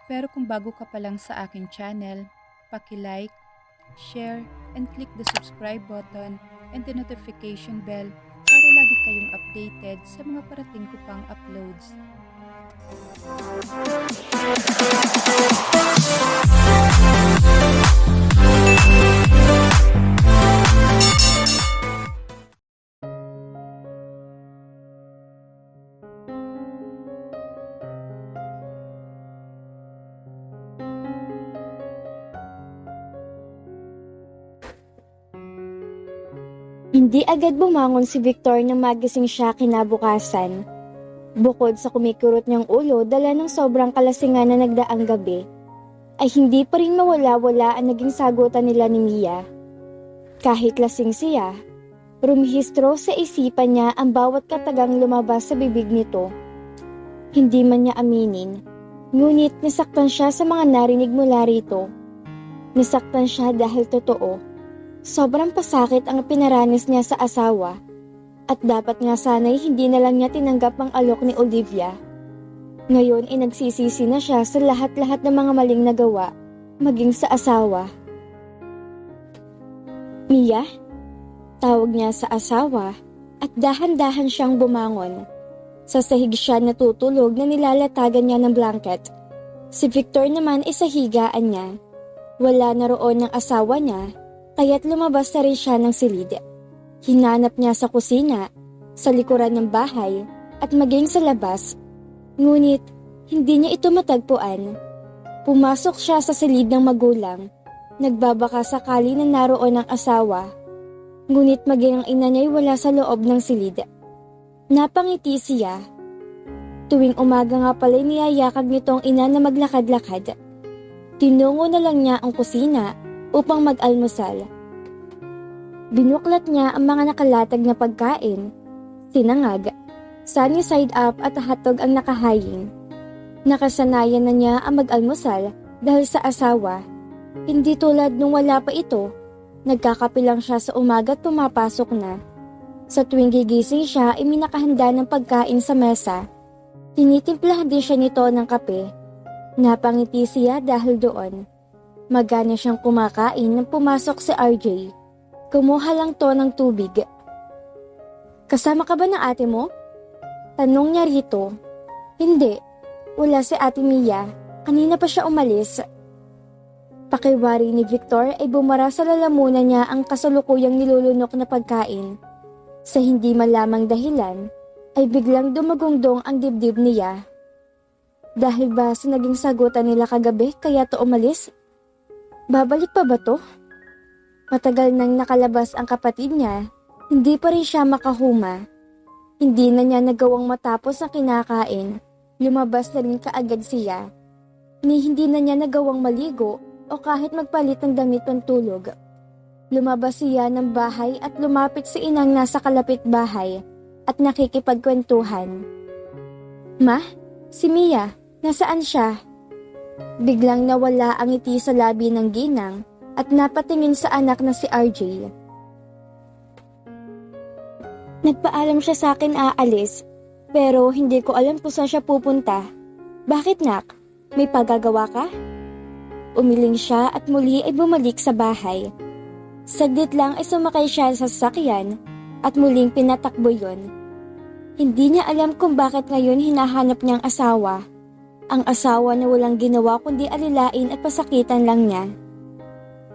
Pero kung bago ka pa lang sa aking channel, paki-like, share, and click the subscribe button and the notification bell para lagi kayong updated sa mga parating ko pang uploads. Hindi agad bumangon si Victor nang magising siya kinabukasan. Bukod sa kumikurot niyang ulo dala ng sobrang kalasingan na nagdaang gabi, ay hindi pa rin mawala-wala ang naging sagutan nila ni Mia. Kahit lasing siya, rumihistro sa isipan niya ang bawat katagang lumabas sa bibig nito. Hindi man niya aminin, ngunit nasaktan siya sa mga narinig mula rito. Nasaktan siya dahil totoo. Sobrang pasakit ang pinaranas niya sa asawa at dapat nga sana'y hindi na lang niya tinanggap ang alok ni Olivia. Ngayon ay nagsisisi na siya sa lahat-lahat ng mga maling nagawa, maging sa asawa. Mia? Tawag niya sa asawa at dahan-dahan siyang bumangon. Sa sahig siya natutulog na nilalatagan niya ng blanket. Si Victor naman ay sa higaan niya. Wala na roon ng asawa niya, kaya't lumabas na rin siya ng silid. Hinanap niya sa kusina, sa likuran ng bahay, at maging sa labas. Ngunit, hindi niya ito matagpuan. Pumasok siya sa silid ng magulang. Nagbabaka sakali na naroon ang asawa. Ngunit maging ang ina niya'y wala sa loob ng silid. Napangiti siya. Tuwing umaga nga pala'y niyayakag nito ang ina na maglakad-lakad. Tinungo na lang niya ang kusina upang mag-almusal. Binuklat niya ang mga nakalatag na pagkain, sinangag, sunny side up at hotdog ang nakahaying. Nakasanayan na niya ang mag-almusal dahil sa asawa. Hindi tulad nung wala pa ito, nagkakape lang siya sa umaga at pumapasok na. Sa tuwing gigising siya ay minakahanda ng pagkain sa mesa. Tinitimplahan din siya nito ng kape. Napangiti siya dahil doon. Magana siyang kumakain nang pumasok si RJ. Kumuha lang to ng tubig. Kasama ka ba ng ate mo? Tanong niya rito. Hindi, wala si ate Mia. Kanina pa siya umalis. Pakiwari ni Victor ay bumara sa lalamunan niya ang kasalukuyang nilulunok na pagkain. Sa hindi malamang dahilan, ay biglang dumagungdong ang dibdib niya. Dahil ba sa naging sagutan nila kagabi kaya to umalis? Babalik pa ba to? Matagal nang nakalabas ang kapatid niya, hindi pa rin siya makahuma. Hindi na niya nagawang matapos ang kinakain, lumabas na rin kaagad siya. Hindi na niya nagawang maligo o kahit magpalit ng damit pantulog. Lumabas siya ng bahay at lumapit sa inang nasa kalapit bahay at nakikipagkwentuhan. Ma, si Mia, nasaan siya? Biglang nawala ang ngiti sa labi ng ginang at napatingin sa anak na si RJ. Nagpaalam siya sa akin aalis, pero hindi ko alam kung saan siya pupunta. Bakit nak? May pagagawa ka? Umiling siya at muli ay bumalik sa bahay. Saglit lang ay sumakay siya sa sasakyan at muling pinatakbo yon. Hindi niya alam kung bakit ngayon hinahanap niyang asawa. Ang asawa na walang ginawa kundi alilain at pasakitan lang niya.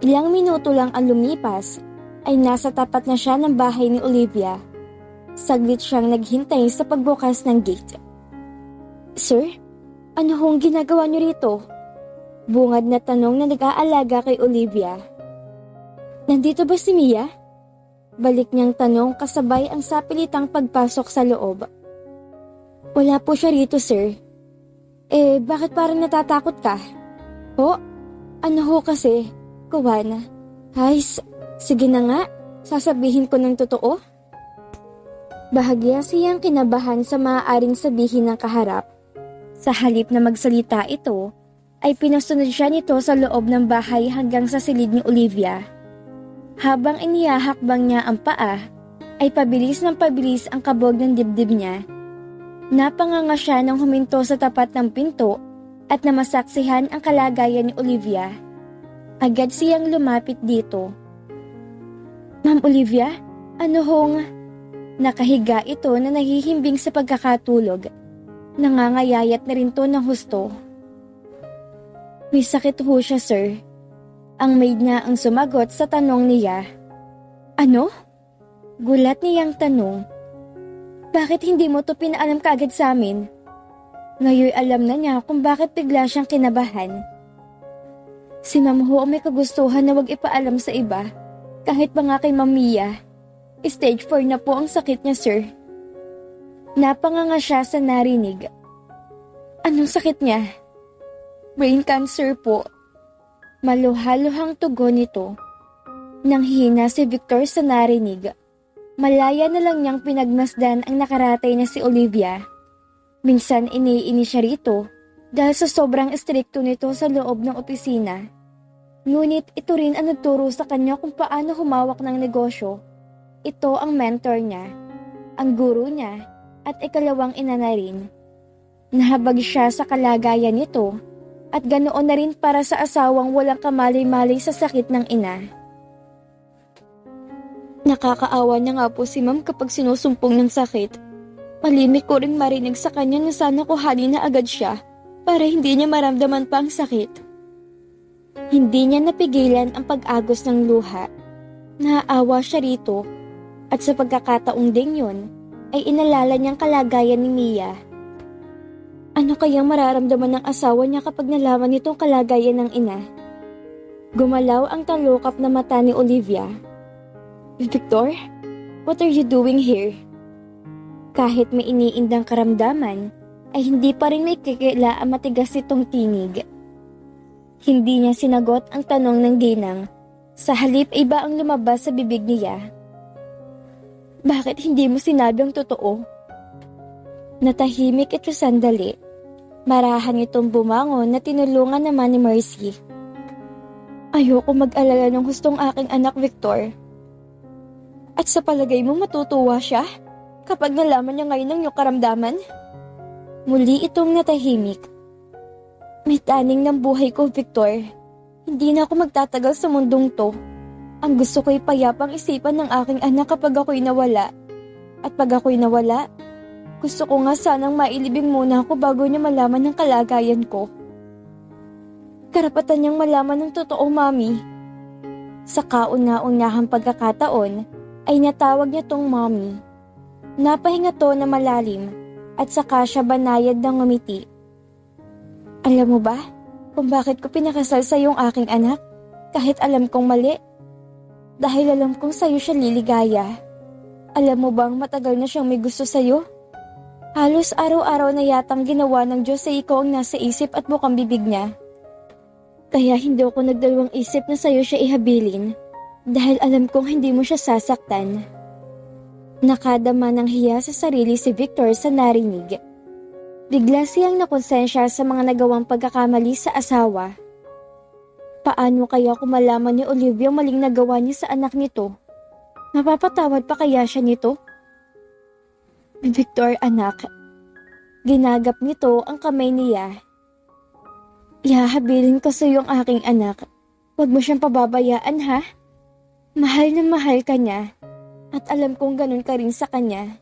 Ilang minuto lang ang lumipas, ay nasa tapat na siya ng bahay ni Olivia. Saglit siyang naghintay sa pagbukas ng gate. Sir, ano hong ginagawa niyo rito? Bungad na tanong na nag-aalaga kay Olivia. Nandito ba si Mia? Balik niyang tanong kasabay ang sapilitang pagpasok sa loob. Wala po siya rito, sir. Bakit parang natatakot ka? Ho? Ano ho kasi? Kuwan. Ay, sige na nga. Sasabihin ko ng totoo. Bahagya siyang kinabahan sa maaaring sabihin ng kaharap. Sa halip na magsalita ito, ay pinasunod siya nito sa loob ng bahay hanggang sa silid ni Olivia. Habang inihahakbang niya ang paa, ay pabilis ng pabilis ang kabog ng dibdib niya. Napanganga siya nang huminto sa tapat ng pinto at na masaksihan ang kalagayan ni Olivia. Agad siyang lumapit dito. Ma'am Olivia, ano hong... Nakahiga ito na nahihimbing sa pagkakatulog. Nangangayayat na rin to ng husto. May sakit ho siya, sir. Ang maid niya ang sumagot sa tanong niya. Ano? Gulat niyang tanong. Bakit hindi mo to pinaalam kaagad sa amin? Ngayon alam na niya kung bakit bigla siyang kinabahan. Si Ma'am Ho may kagustuhan na wag ipaalam sa iba, kahit pa nga kay Ma'am Mia. Stage 4 na po ang sakit niya, sir. Napanganga siya sa narinig. Anong sakit niya? Brain cancer po. Maluhaluhang tugon nito. Nang hina si Victor sa narinig, malaya na lang niyang pinagmasdan ang nakaratay na si Olivia. Minsan iniini siya rito dahil sa sobrang strikto nito sa loob ng opisina. Ngunit ito rin ang nagturo sa kanya kung paano humawak ng negosyo. Ito ang mentor niya, ang guro niya, at ikalawang ina na rin. Nahabag siya sa kalagayan nito at ganoon na rin para sa asawang walang kamalay-malay sa sakit ng ina. Nakakaawa na nga po si Ma'am kapag sinusumpong ng sakit. Malimit ko rin marinig sa kanya na sana kuhanin na agad siya para hindi niya maramdaman pa ang sakit. Hindi niya napigilan ang pag-agos ng luha. Naaawa siya rito. At sa pagkakataong ding yun, ay inalala niyang kalagayan ni Mia. Ano kayang mararamdaman ng asawa niya kapag nalaman nitong kalagayan ng ina? Gumalaw ang talukap na mata ni Olivia. Victor, what are you doing here? Kahit may iniindang karamdaman, ay hindi pa rin may kikila ang matigas nitong tinig. Hindi niya sinagot ang tanong ng ginang. Sa halip iba ang lumabas sa bibig niya. Bakit hindi mo sinabi ang totoo? Natahimik ito sandali. Marahan itong bumangon na tinulungan naman ni Mercy. Ayoko mag-alala ng hustong aking anak, Victor. At sa palagay mo matutuwa siya kapag nalaman niya ngayon ang iyong karamdaman? Muli itong natahimik. May taning ng buhay ko, Victor. Hindi na ako magtatagal sa mundong to. Ang gusto ko'y payapang isipan ng aking anak kapag ako'y nawala. At pag ako'y nawala, gusto ko nga sanang mailibing muna ako bago niya malaman ng kalagayan ko. Karapatan niyang malaman ng totoo, Mami. Sa kauna-unahang pagkakataon, ay natawag niya tong Mami. Napahinga to na malalim at saka siya banayad ng ngumiti. Alam mo ba kung bakit ko pinakasal sa iyong aking anak kahit alam kong mali? Dahil alam kong sa'yo siya liligaya. Alam mo bang matagal na siyang may gusto sa'yo? Halos araw-araw na yatang ginawa ng Diyos sa ikaw ang nasa isip at bukang bibig niya. Kaya hindi ako nagdalawang isip na sa'yo siya ihabilin dahil alam kong hindi mo siya sasaktan. Nakadama ng hiya sa sarili si Victor sa narinig. Bigla siyang nakonsensya sa mga nagawang pagkakamali sa asawa. Paano kaya kung malaman ni Olivia ang maling nagawa niya sa anak nito? Mapapatawad pa kaya siya nito? Victor, anak. Ginagap nito ang kamay niya. Ihahabilin ko sa iyong aking anak. Huwag mo siyang pababayaan, ha? Mahal na mahal ka niya. At alam kong ganun ka rin sa kanya.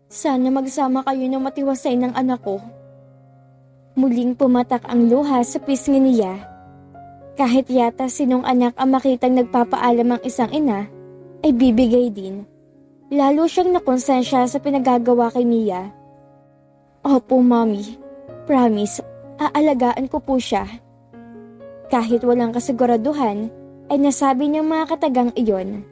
Sana magsama kayo ng matiwasay ng anak ko. Muling pumatak ang luha sa pisngi niya. Kahit yata sinong anak ang makitang nagpapaalam ang isang ina, ay bibigay din. Lalo siyang nakonsensya sa pinagagawa kay Mia. Opo, Mommy. Promise, aalagaan ko po siya. Kahit walang kasiguraduhan, ay nasabi niyang mga katagang iyon.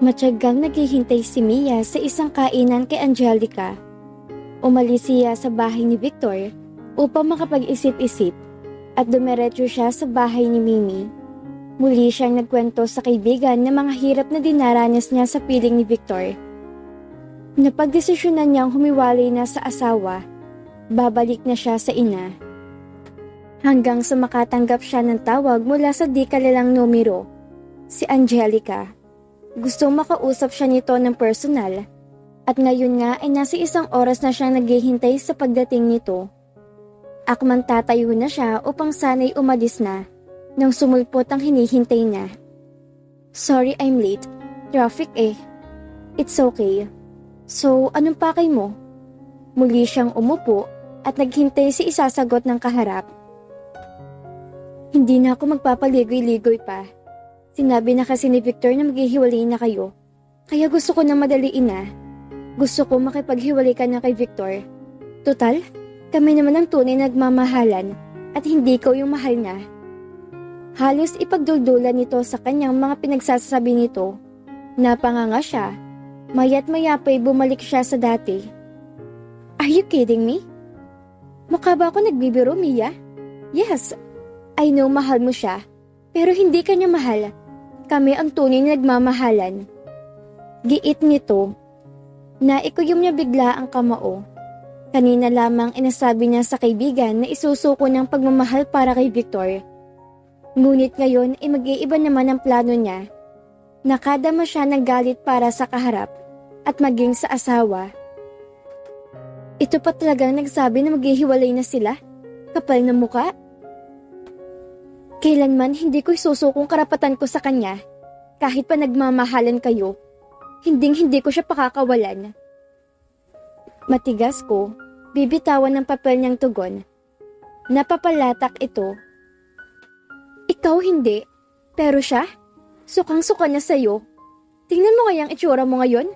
Matyagang naghihintay si Mia sa isang kainan kay Angelica. Umalis siya sa bahay ni Victor upang makapag-isip-isip at dumiretso siya sa bahay ni Mimi. Muli siyang nagkwento sa kaibigan ng mga hirap na dinaranas niya sa piling ni Victor. Napagdesisyonan niyang humiwalay na sa asawa, babalik na siya sa ina. Hanggang sa makatanggap siya ng tawag mula sa di kalalang numero, si Angelica. Gustong makausap siya nito ng personal At ngayon nga ay nasa 1 oras na siyang naghihintay sa pagdating nito. Akmang tatayo na siya upang sana'y umalis na nang sumulpot ang hinihintay niya. Sorry I'm late. Traffic eh. It's okay. So, anong pakay mo? Muli siyang umupo at naghintay si isasagot ng kaharap. Hindi na ako magpapaligoy-ligoy pa. Sinabi na kasi ni Victor na maghihiwalay na kayo. Kaya gusto ko na madaliin na. Gusto ko makipaghiwalay ka na kay Victor. Total, kami naman ang tunay na nagmamahalan at hindi ko yung mahal na. Halos ipagduldulan nito sa kanyang mga pinagsasabi nito. Napanganga siya. Maya't maya pa'y bumalik siya sa dati. Are you kidding me? Mukha ba ako nagbibiro, Mia? Yes, I know mahal mo siya. Pero hindi ka niya mahal. Kami ang tunay na nagmamahalan. Giit nito. Naikuyom niya bigla ang kamao. Kanina lamang inasabi niya sa kaibigan na isusuko niyang pagmamahal para kay Victor. Ngunit ngayon ay mag-iiba naman ang plano niya. Nakadama siya ng galit para sa kaharap at maging sa asawa. Ito pa talagang nagsabi na maghihiwalay na sila? Kapal na muka? Kailanman hindi ko isusukong karapatan ko sa kanya. Kahit pa nagmamahalan kayo, hindi ko siya pakakawalan. Matigas ko, bibitawan ng papel niyang tugon. Napapalatak ito. Ikaw hindi, pero siya? Sukang-suka niya sa'yo. Tingnan mo kayang itsura mo ngayon.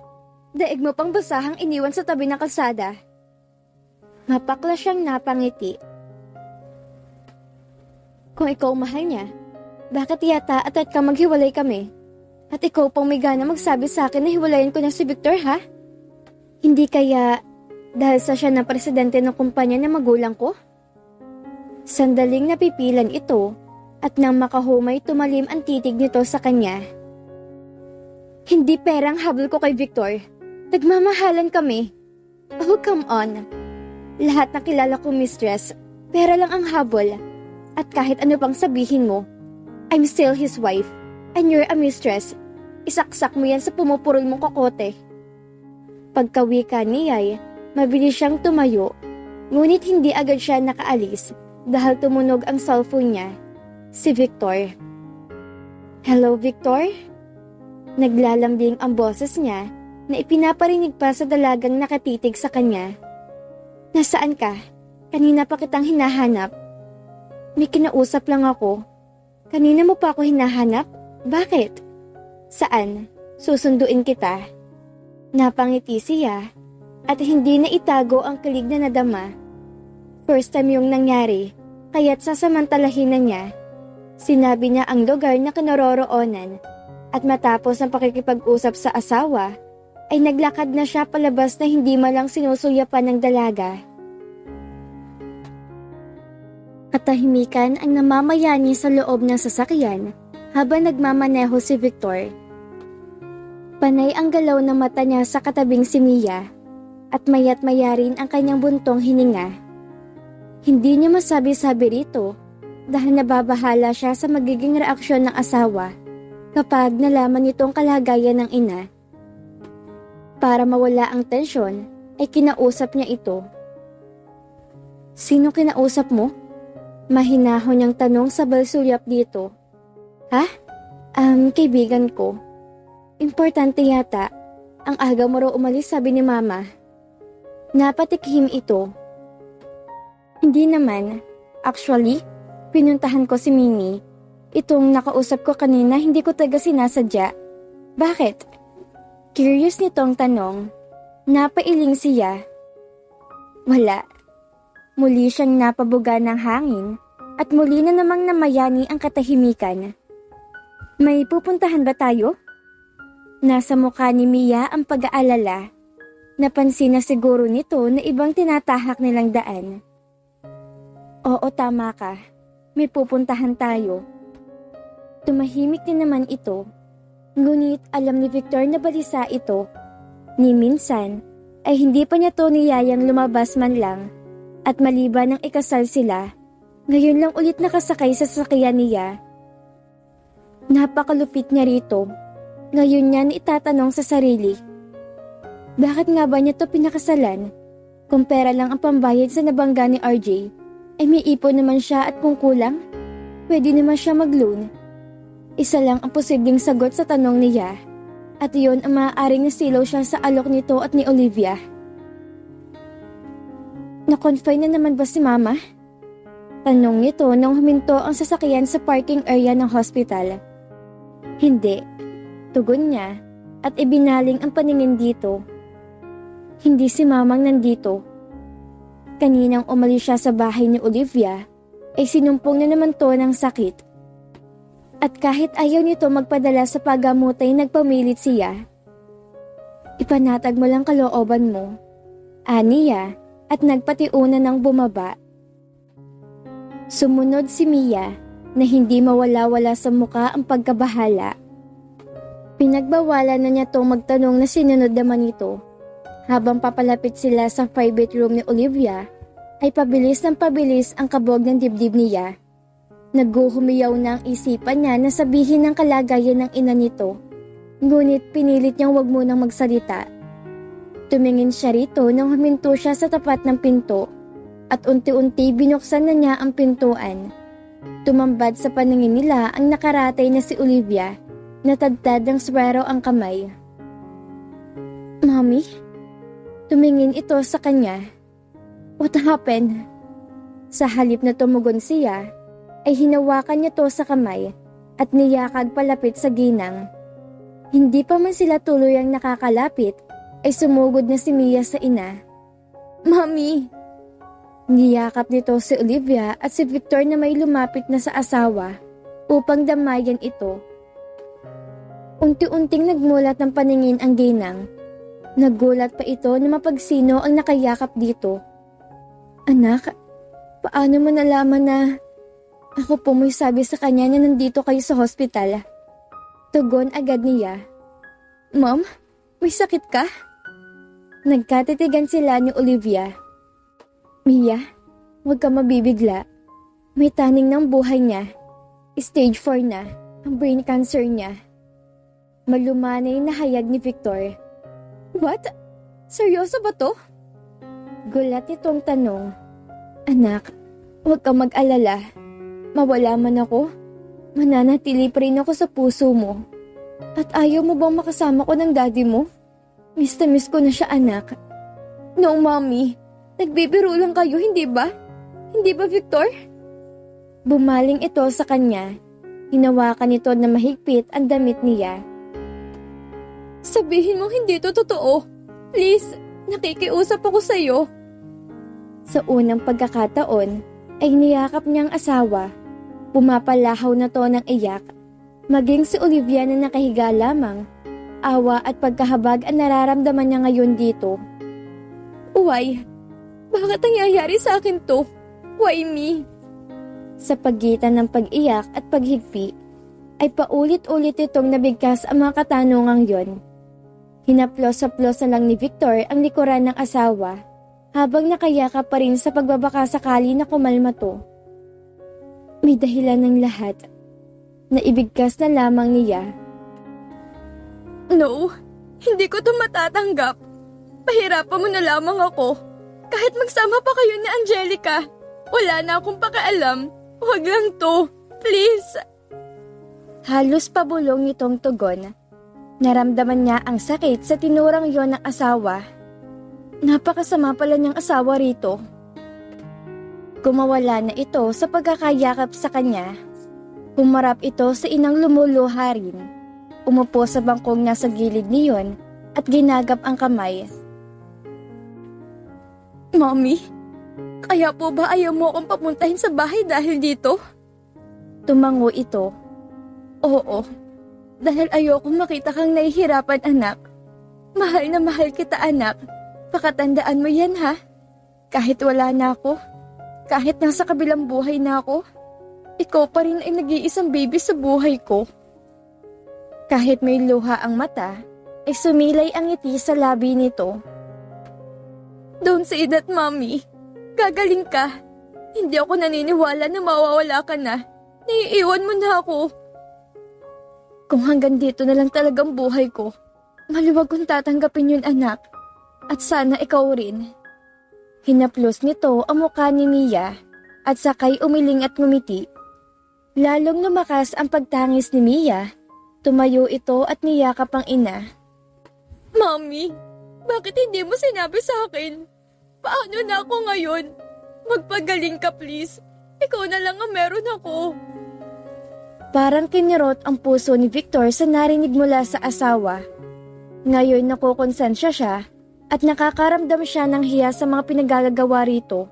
Daig mo pang basahang iniwan sa tabi ng kalsada. Mapakla siyang napangiti. Kung ikaw mahal niya, bakit yata at ka maghiwalay kami? At ikaw pang may gana magsabi sa akin na hiwalayan ko na si Victor, ha? Hindi kaya dahil sa siya na presidente ng kumpanya ng magulang ko? Sandaling napipilan ito at nang makahumay tumalim ang titig nito sa kanya. Hindi perang habol ko kay Victor. Nagmamahalan kami. Oh, come on. Lahat na kilala ko, mistress, pera lang ang habol. At kahit ano pang sabihin mo, I'm still his wife, and you're a mistress. Isaksak mo yan sa pumupurol mong kokote. Pagkawika niya'y, mabilis siyang tumayo, ngunit hindi agad siya nakaalis dahil tumunog ang cellphone niya. Si Victor. Hello, Victor? Naglalambing ang boses niya na ipinaparinig pa sa dalagang nakatitig sa kanya. Nasaan ka? Kanina pa kitang hinahanap. May kinausap lang ako. Kanina mo pa ako hinahanap? Bakit? Saan? Susunduin kita. Napangiti siya at hindi na itago ang kilig na nadama. First time yung nangyari, kaya't sasamantalahin na niya. Sinabi niya ang lugar na kinaroroonan at matapos ang pakikipag-usap sa asawa, ay naglakad na siya palabas na hindi malang sinusulyapan ng dalaga. Katahimikan ang namamayani sa loob ng sasakyan habang nagmamaneho si Victor. Panay ang galaw ng mata niya sa katabing si Mia at maya't maya rin ang kanyang buntong hininga. Hindi niya masabi-sabi rito dahil nababahala siya sa magiging reaksyon ng asawa kapag nalaman nitong kalagayan ng ina. Para mawala ang tensyon, ay kinausap niya ito. Sino kinausap mo? Mahinahon niyang tanong sa balsulyap dito. Ha? Kaibigan ko. Importante yata. Ang aga mo raw umalis, sabi ni Mama. Napatikhim ito. Hindi naman. Actually, pinuntahan ko si Mimi. Itong nakausap ko kanina, hindi ko taga sinasadya. Bakit? Curious nitong tanong. Napailing siya. Wala. Muli siyang napabuga ng hangin at muli na namang namayani ang katahimikan. May pupuntahan ba tayo? Nasa mukha ni Mia ang pag-aalala. Napansin na siguro nito na ibang tinatahak nilang daan. Oo, tama ka. May pupuntahan tayo. Tumahimik din naman ito. Ngunit alam ni Victor na balisa ito. Ni minsan ay hindi pa niya to niyayang lumabas man lang. At maliban ng ikasal sila, ngayon lang ulit nakasakay sa sasakyan niya. Napakalupit niya rito. Ngayon niya itatanong sa sarili. Bakit nga ba niya to pinakasalan? Kung pera lang ang pambayad sa nabangga ni RJ, ay may ipon naman siya at kung kulang, pwede naman siya mag-loan. Isa lang ang posibleng sagot sa tanong niya, at iyon ang maaaring nasilaw siya sa alok nito at ni Olivia. Na-confine na naman ba si Mama? Tanong nito nang huminto ang sasakyan sa parking area ng hospital. Hindi. Tugon niya at ibinaling ang paningin dito. Hindi si Mamang nandito. Kaninang umalis siya sa bahay ni Olivia, ay sinumpong na naman to ng sakit. At kahit ayaw nito magpadala sa paggamot ay nagpamilit siya. Ipanatag mo lang kalooban mo, aniya, at nagpatiuna ng bumaba. Sumunod si Mia na hindi mawala-wala sa muka ang pagkabahala. Pinagbawalan na niya tong magtanong na sinunod naman ito. Habang papalapit sila sa private room ni Olivia, ay pabilis ng pabilis ang kabog ng dibdib niya. Naghuhumiyaw na ang isipan niya na sabihin ang kalagayan ng ina nito. Ngunit pinilit niyang wag munang magsalita. Tumingin siya rito nang huminto siya sa tapat ng pinto at unti-unti binuksan na niya ang pintuan. Tumambad sa paningin nila ang nakaratay na si Olivia, natadtad ng swero ang kamay. Mommy? Tumingin ito sa kanya. What happened? Sa halip na tumugon siya, ay hinawakan niya to sa kamay at niyakag palapit sa ginang. Hindi pa man sila tuluyang nakakalapit, ay sumugod na si Mia sa ina. Mommy! Niyakap nito si Olivia at si Victor na may lumapit na sa asawa upang damayan ito. Unti-unting nagmulat ng paningin ang ginang. Naggulat pa ito na mapagsino ang nakayakap dito. Anak, paano mo nalaman na ako po mo'y sabi sa kanya na nandito kayo sa hospital? Tugon agad niya. Mom, may sakit ka? Nagkatitigan sila ni Olivia. Mia, huwag ka mabibigla. May taning ng buhay niya. Stage 4 na, ang brain cancer niya. Malumanay na hayag ni Victor. What? Seryoso ba to? Gulat itong tanong. Anak, huwag kang mag-alala. Mawala man ako, mananatili pa rin ako sa puso mo. At ayaw mo bang makasama ko ng daddy mo? Miss na miss ko na siya, anak. No, mommy. Nagbibiro lang kayo, hindi ba? Hindi ba, Victor? Bumaling ito sa kanya. Hinawakan ito na mahigpit ang damit niya. Sabihin mo hindi to totoo. Please, nakikiusap ako sa'yo. Sa unang pagkakataon, ay niyakap niyang asawa. Pumapalahaw na to ng iyak. Maging si Olivia na nakahiga lamang. Awa at pagkahabag ang nararamdaman niya ngayon dito. Why? Bakit nangyayari sa akin to? Why me? Sa pagitan ng pag-iyak at paghigpi, ay paulit-ulit itong nabigkas ang mga katanungang yon. Hinaplos-saplos na lang ni Victor ang likuran ng asawa habang nakayakap pa rin sa pagbabaka sakali na kumalma to. May dahilan ng lahat. Naibigkas na lamang niya. No, hindi ko to matatanggap. Pahirapan mo na lamang ako. Kahit magsama pa kayo ni Angelica, wala na akong pakialam. Huwag lang to, please. Halos pabulong nitong tugon. Naramdaman niya ang sakit sa tinurang yon ng asawa. Napakasama pala niyang asawa rito. Kumawala na ito sa pagkakayakap sa kanya. Humarap ito sa inang lumuluha rin. Umupo sa bangkong nasa gilid niyon at ginagap ang kamay. Mommy, kaya po ba ayaw mo akong papuntahin sa bahay dahil dito? Tumango ito. Oo, dahil ayokong makita kang nahihirapan, anak. Mahal na mahal kita, anak. Pakatandaan mo yan, ha? Kahit wala na ako, kahit nasa kabilang buhay na ako, ikaw pa rin ay nag-iisang baby sa buhay ko. Kahit may luha ang mata, ay sumilay ang ngiti sa labi nito. Don't say that, Mommy. Gagaling ka. Hindi ako naniniwala na mawawala ka na. Naiiwan mo na ako. Kung hanggang dito na lang talagang buhay ko, maluwag kong tatanggapin yun, anak. At sana ikaw rin. Hinaplos nito ang mukha ni Mia at sakay umiling at ngumiti. Lalong lumakas ang pagtangis ni Mia. Tumayo ito at niyakap ang ina. Mami, bakit hindi mo sinabi sa akin? Paano na ako ngayon? Magpagaling ka please. Ikaw na lang ang meron ako. Parang kinirot ang puso ni Victor sa narinig mula sa asawa. Ngayon nakukonsensya siya at nakakaramdam siya ng hiya sa mga pinagagagawa rito.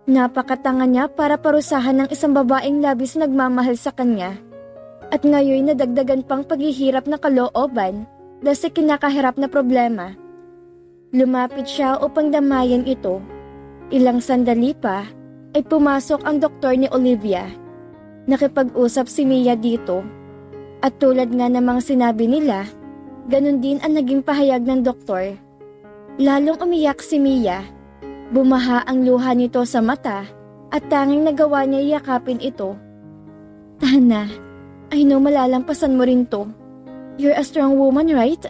Napakatanga niya para parusahan ng isang babaeng labis nagmamahal sa kanya. At ngayon nadagdagan pang paghihirap na kalooban dahil sa kinakahirap na problema. Lumapit siya upang damayan ito. Ilang sandali pa ay pumasok ang doktor ni Olivia. Nakipag-usap si Mia dito. At tulad nga namang sinabi nila, ganun din ang naging pahayag ng doktor. Lalong umiyak si Mia. Bumaha ang luha nito sa mata at tanging nagawa niya yakapin ito. Tana, I know malalampasan mo rin to. You're a strong woman, right?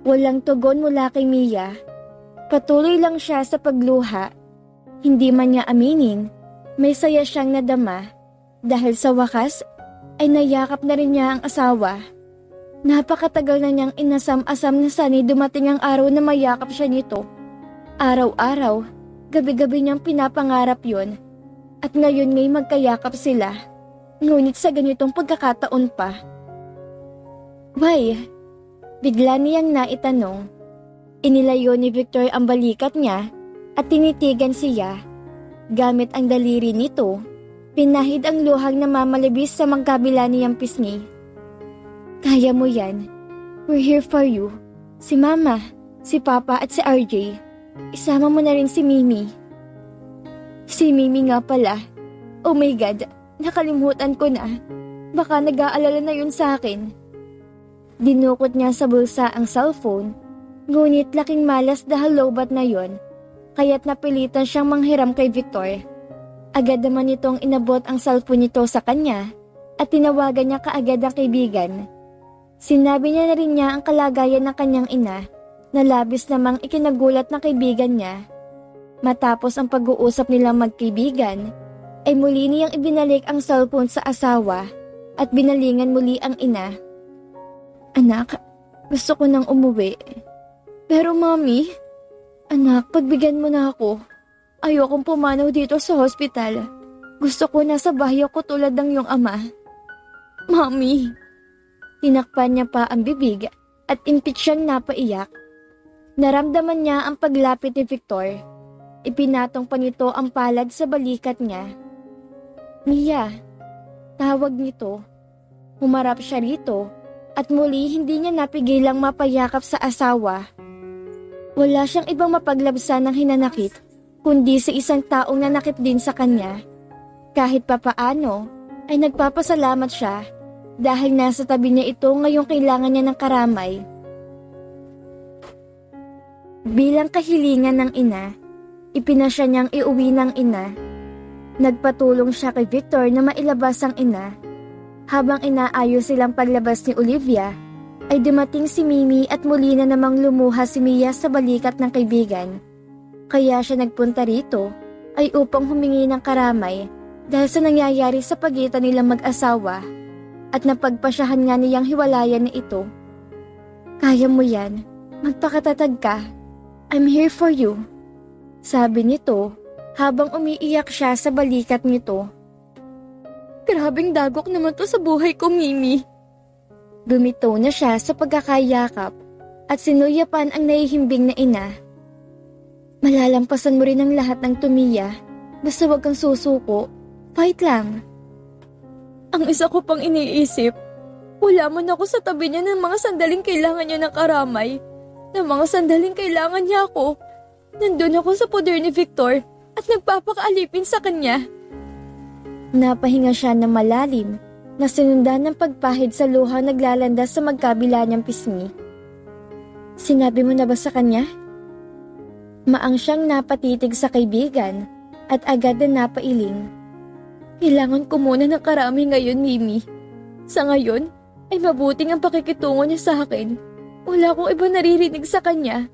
Walang tugon mula kay Mia. Patuloy lang siya sa pagluha. Hindi man niya aminin, may saya siyang nadama. Dahil sa wakas, ay nayakap na rin niya ang asawa. Napakatagal na niyang inasam-asam na sana'y dumating ang araw na mayakap siya nito. Araw-araw, gabi-gabi niyang pinapangarap yon. At ngayon nga'y magkayakap sila. Ngunit sa ganitong pagkakataon pa. Why? Bigla niyang naitanong. Inilayo ni Victor ang balikat niya at tinitigan siya. Gamit ang daliri nito, pinahid ang luhang namamalibis sa magkabila niyang pisngi. Kaya mo yan. We're here for you. Si Mama, si Papa at si RJ. Isama mo na rin si Mimi. Si Mimi nga pala. Oh my God, nakalimutan ko na. Baka nag-aalala na yun sa akin. Dinukot niya sa bulsa ang cellphone, ngunit laking malas dahil lowbat na yon, kaya't napilitan siyang manghiram kay Victor. Agad naman itong inabot ang cellphone nito sa kanya at tinawagan niya kaagad ang kaibigan. Sinabi niya na rin niya ang kalagayan ng kanyang ina na labis namang ikinagulat ng kaibigan niya. Matapos ang pag-uusap nilang magkaibigan, ay muli niyang ibinalik ang cellphone sa asawa at binalingan muli ang ina. Anak, gusto ko nang umuwi. Pero Mami, anak, pagbigyan mo na ako. Ayokong pumanaw dito sa hospital. Gusto ko nasa bahay ako tulad ng iyong ama. Mami. Tinakpan niya pa ang bibig at impit siyang napaiyak. Naramdaman niya ang paglapit ni Victor. Ipinatong pa nito ang palad sa balikat niya. Mia, tawag nito. Humarap siya rito at muli hindi niya napigilang mapayakap sa asawa. Wala siyang ibang mapaglabsan ng hinanakit, kundi sa isang taong nanakit din sa kanya. Kahit papaano, ay nagpapasalamat siya dahil nasa tabi niya ito ngayong kailangan niya ng karamay. Bilang kahilingan ng ina, ipinasya niyang iuwi ng ina. Nagpatulong siya kay Victor na mailabas ang ina. Habang inaayos silang paglabas ni Olivia, ay dumating si Mimi at muli na namang lumuha si Mia sa balikat ng kaibigan. Kaya siya nagpunta rito ay upang humingi ng karamay dahil sa nangyayari sa pagitan nilang mag-asawa at napagpasyahan nga niyang hiwalayan na ito. Kaya mo yan, magpakatatag ka. I'm here for you. Sabi nito habang umiiyak siya sa balikat nito. Grabing dagok naman to sa buhay ko, Mimi. Bumitaw na siya sa pagkakayakap at sinuyapan ang nahihimbing na ina. Malalampasan mo rin ang lahat ng tumiya. Basta wag kang susuko. Fight lang. Ang isa ko pang iniisip, wala man ako sa tabi niya ng mga sandaling kailangan niya ng karamay. Ng mga sandaling kailangan niya ako. Nandun ako sa poder ni Victor at nagpapakaalipin sa kanya. Napahinga siya ng malalim na sinundan ng pagpahid sa luha naglalandas sa magkabila niyang pisngi. Sinabi mo na ba sa kanya? Maang siyang napatitig sa kaibigan at agad na napailing. Kailangan ko muna ng karami ngayon, Mimi. Sa ngayon, ay mabuting ang pakikitungo niya sa akin. Wala akong iba naririnig sa kanya.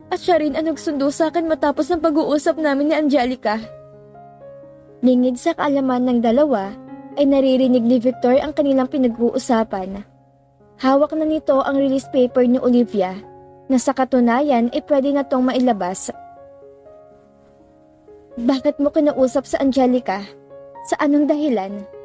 At siya rin ang nagsundo sa akin matapos ng pag-uusap namin ni Angelica. Lingid sa kaalaman ng dalawa, ay naririnig ni Victor ang kanilang pinag-uusapan. Hawak na nito ang release paper ni Olivia, na sa katunayan ay pwede na tong mailabas. Bakit mo kinausap sa Angelica? Sa anong dahilan?